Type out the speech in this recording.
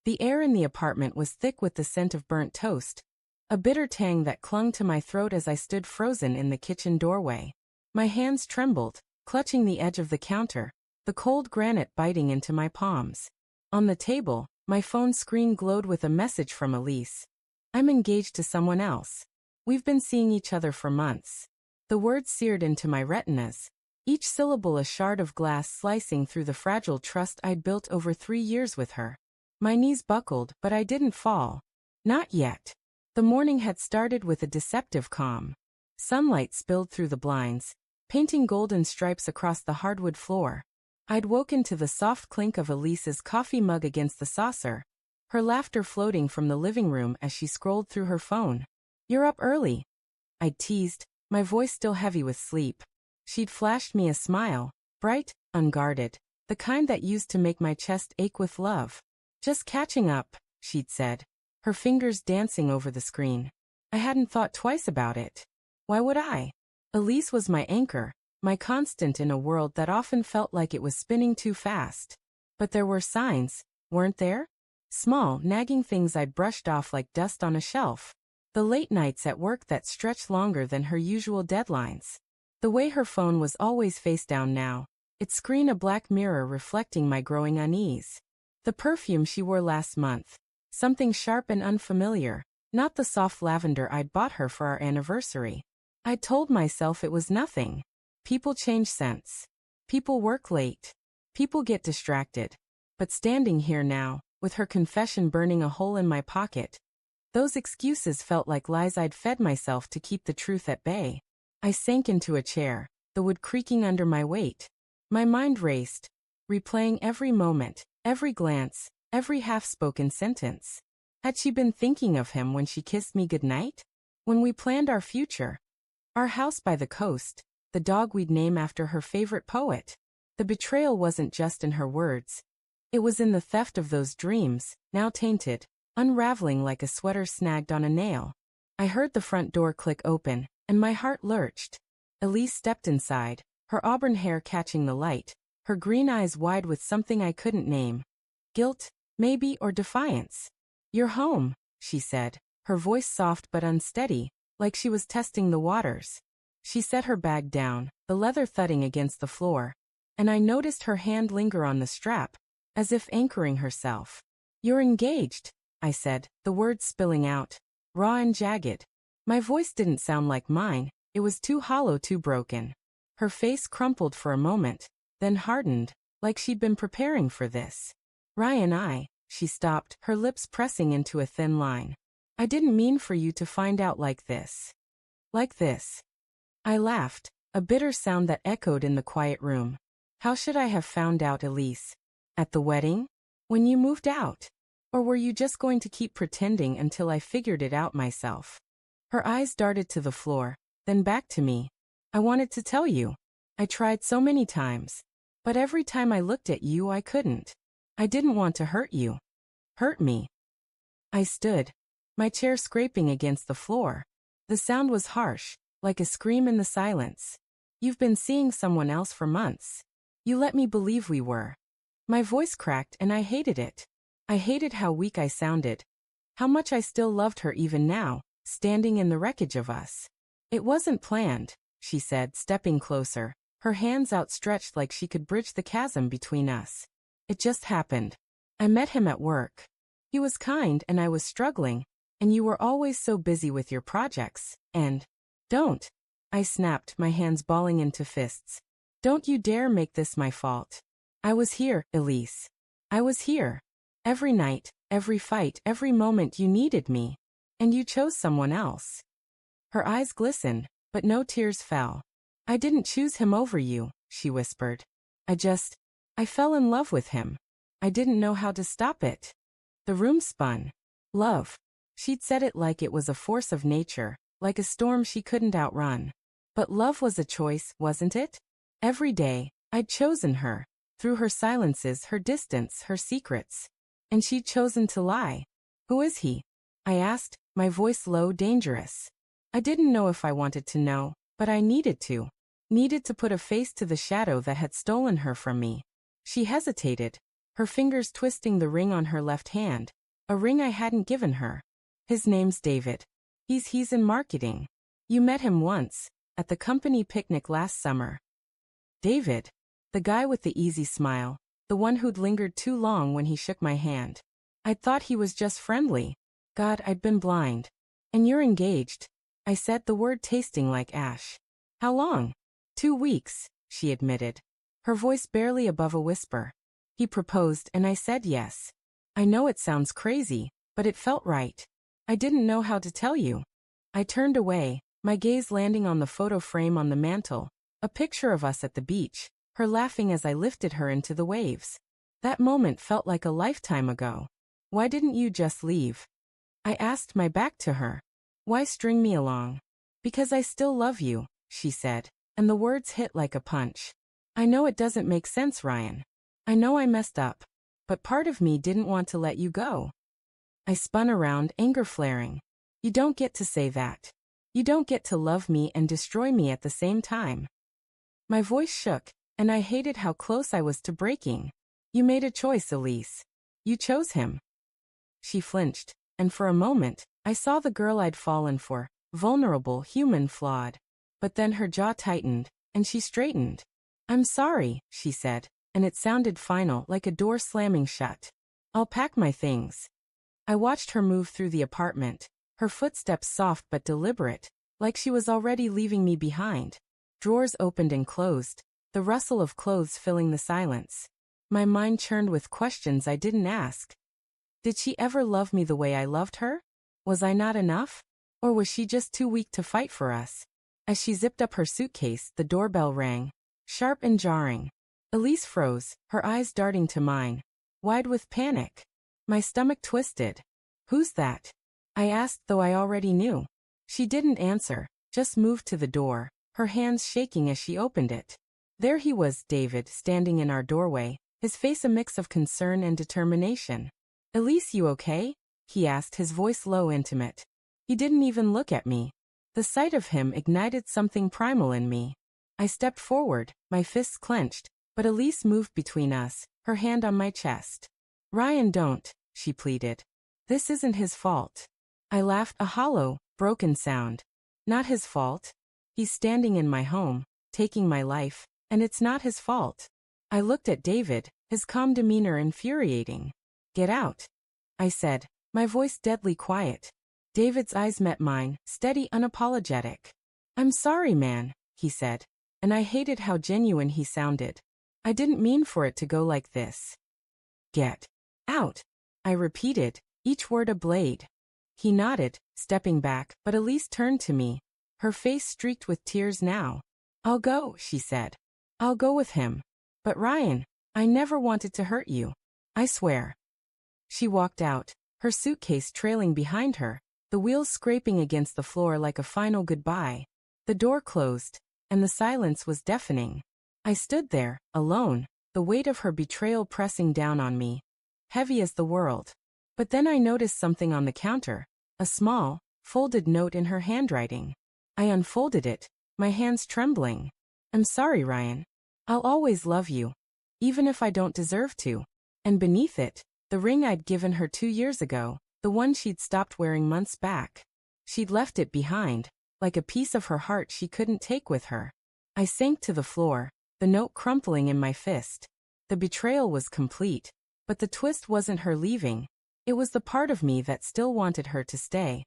The air in the apartment was thick with the scent of burnt toast, a bitter tang that clung to my throat as I stood frozen in the kitchen doorway. My hands trembled, clutching the edge of the counter, the cold granite biting into my palms. On the table, my phone screen glowed with a message from Elise. I'm engaged to someone else. We've been seeing each other for months. The words seared into my retinas, each syllable a shard of glass slicing through the fragile trust I'd built over 3 years with her. My knees buckled, but I didn't fall. Not yet. The morning had started with a deceptive calm. Sunlight spilled through the blinds, painting golden stripes across the hardwood floor. I'd woken to the soft clink of Elise's coffee mug against the saucer, her laughter floating from the living room as she scrolled through her phone. "You're up early," I'd teased, my voice still heavy with sleep. She'd flashed me a smile, bright, unguarded, the kind that used to make my chest ache with love. "Just catching up," she'd said, her fingers dancing over the screen. I hadn't thought twice about it. Why would I? Elise was my anchor, my constant in a world that often felt like it was spinning too fast. But there were signs, weren't there? Small, nagging things I'd brushed off like dust on a shelf. The late nights at work that stretched longer than her usual deadlines. The way her phone was always face down now, its screen a black mirror reflecting my growing unease. The perfume she wore last month, something sharp and unfamiliar, not the soft lavender I'd bought her for our anniversary. I'd told myself it was nothing. People change scents. People work late. People get distracted. But standing here now, with her confession burning a hole in my pocket, those excuses felt like lies I'd fed myself to keep the truth at bay. I sank into a chair, the wood creaking under my weight. My mind raced, replaying every moment, every glance, every half-spoken sentence. Had she been thinking of him when she kissed me goodnight? When we planned our future? Our house by the coast, the dog we'd name after her favorite poet. The betrayal wasn't just in her words. It was in the theft of those dreams, now tainted, unraveling like a sweater snagged on a nail. I heard the front door click open, and my heart lurched. Elise stepped inside, her auburn hair catching the light, her green eyes wide with something I couldn't name. Guilt, maybe, or defiance. "You're home," she said, her voice soft but unsteady, like she was testing the waters. She set her bag down, the leather thudding against the floor, and I noticed her hand linger on the strap, as if anchoring herself. "You're engaged," I said, the words spilling out, raw and jagged. My voice didn't sound like mine, it was too hollow, too broken. Her face crumpled for a moment, then hardened, like she'd been preparing for this. "Ryan, she stopped, her lips pressing into a thin line. "I didn't mean for you to find out like this." "Like this?" I laughed, a bitter sound that echoed in the quiet room. "How should I have found out, Elise? At the wedding? When you moved out? Or were you just going to keep pretending until I figured it out myself?" Her eyes darted to the floor, then back to me. "I wanted to tell you. I tried so many times. But every time I looked at you, I couldn't. I didn't want to hurt you." "Hurt me?" I stood, my chair scraping against the floor. The sound was harsh, like a scream in the silence. "You've been seeing someone else for months. You let me believe we were." My voice cracked and I hated it. I hated how weak I sounded. How much I still loved her even now, standing in the wreckage of us. "It wasn't planned," she said, stepping closer, her hands outstretched like she could bridge the chasm between us. "It just happened. I met him at work. He was kind and I was struggling, and you were always so busy with your projects, and—" "Don't," I snapped, my hands balling into fists. "Don't you dare make this my fault. I was here, Elise. I was here. Every night, every fight, every moment you needed me. And you chose someone else." Her eyes glistened, but no tears fell. "I didn't choose him over you," she whispered. I fell in love with him. I didn't know how to stop it." The room spun. "Love." She'd said it like it was a force of nature, like a storm she couldn't outrun. But love was a choice, wasn't it? Every day, I'd chosen her, through her silences, her distance, her secrets. And she'd chosen to lie. "Who is he?" I asked, my voice low, dangerous. I didn't know if I wanted to know, but I needed to. Needed to put a face to the shadow that had stolen her from me. She hesitated, her fingers twisting the ring on her left hand, a ring I hadn't given her. His name's David. He's in marketing. You met him once, at the company picnic last summer. David. The guy with the easy smile, the one who'd lingered too long when he shook my hand. I'd thought he was just friendly. God, I'd been blind. And you're engaged, I said, the word tasting like ash. How long? 2 weeks, she admitted, her voice barely above a whisper. He proposed and I said yes. I know it sounds crazy, but it felt right. I didn't know how to tell you. I turned away, my gaze landing on the photo frame on the mantel, a picture of us at the beach, her laughing as I lifted her into the waves. That moment felt like a lifetime ago. Why didn't you just leave? I asked, my back to her. Why string me along? Because I still love you, she said, and the words hit like a punch. I know it doesn't make sense, Ryan. I know I messed up, but part of me didn't want to let you go. I spun around, anger flaring. You don't get to say that. You don't get to love me and destroy me at the same time. My voice shook, and I hated how close I was to breaking. You made a choice, Elise. You chose him. She flinched, and for a moment, I saw the girl I'd fallen for, vulnerable, human, flawed. But then her jaw tightened, and she straightened. I'm sorry, she said, and it sounded final, like a door slamming shut. I'll pack my things. I watched her move through the apartment, her footsteps soft but deliberate, like she was already leaving me behind. Drawers opened and closed, the rustle of clothes filling the silence. My mind churned with questions I didn't ask. Did she ever love me the way I loved her? Was I not enough? Or was she just too weak to fight for us? As she zipped up her suitcase, the doorbell rang, sharp and jarring. Elise froze, her eyes darting to mine, wide with panic. My stomach twisted. Who's that? I asked, though I already knew. She didn't answer, just moved to the door, her hands shaking as she opened it. There he was, David, standing in our doorway, his face a mix of concern and determination. Elise, you okay? He asked, his voice low, intimate. He didn't even look at me. The sight of him ignited something primal in me. I stepped forward, my fists clenched, but Elise moved between us, her hand on my chest. Ryan, don't, she pleaded. This isn't his fault. I laughed, a hollow, broken sound. Not his fault. He's standing in my home, taking my life, and it's not his fault. I looked at David, his calm demeanor infuriating. Get out, I said, my voice deadly quiet. David's eyes met mine, steady, unapologetic. I'm sorry, man, he said, and I hated how genuine he sounded. I didn't mean for it to go like this. Get out, I repeated, each word a blade. He nodded, stepping back, but Elise turned to me, her face streaked with tears now. I'll go, she said. I'll go with him. But Ryan, I never wanted to hurt you. I swear. She walked out, her suitcase trailing behind her, the wheels scraping against the floor like a final goodbye. The door closed, and the silence was deafening. I stood there, alone, the weight of her betrayal pressing down on me, heavy as the world. But then I noticed something on the counter, a small, folded note in her handwriting. I unfolded it, my hands trembling. I'm sorry, Ryan. I'll always love you, even if I don't deserve to. And beneath it, the ring I'd given her 2 years ago, the one she'd stopped wearing months back. She'd left it behind, like a piece of her heart she couldn't take with her. I sank to the floor, the note crumpling in my fist. The betrayal was complete, but the twist wasn't her leaving. It was the part of me that still wanted her to stay.